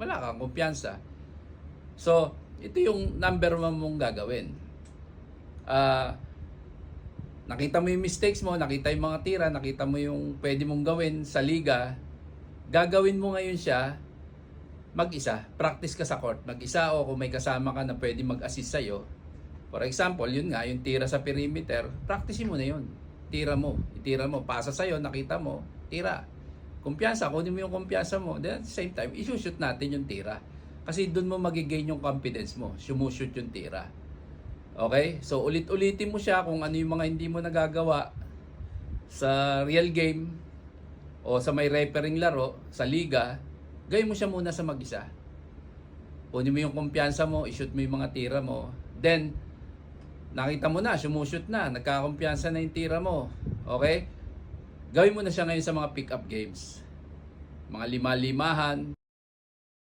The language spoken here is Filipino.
Wala kang kumpiyansa. So, ito yung number one mong gagawin. Nakita mo yung mistakes mo, nakita yung mga tira, nakita mo yung pwede mong gawin sa liga, gagawin mo ngayon siya mag-isa. Practice ka sa court, mag-isa o kung may kasama ka na pwede mag-assist sa'yo. For example, yun nga, yung tira sa perimeter, practice mo na yun. Tira mo, itira mo, pasa sa'yo, nakita mo, tira. Kumpiyansa, kunin mo yung kumpiyansa mo. Then at the same time, isushoot natin yung tira. Kasi doon mo magigain yung confidence mo, sumushoot yung tira. Okay? So, ulit-ulitin mo siya kung ano yung mga hindi mo nagagawa sa real game o sa may refereeing laro, sa liga, gawin mo siya muna sa mag-isa. Kunin mo yung kumpiyansa mo, ishoot mo yung mga tira mo. Then, nakita mo na, sumushoot na, nagkakumpiyansa na yung tira mo. Okay? Gawin mo na siya ngayon sa mga pick-up games. Mga lima-limahan.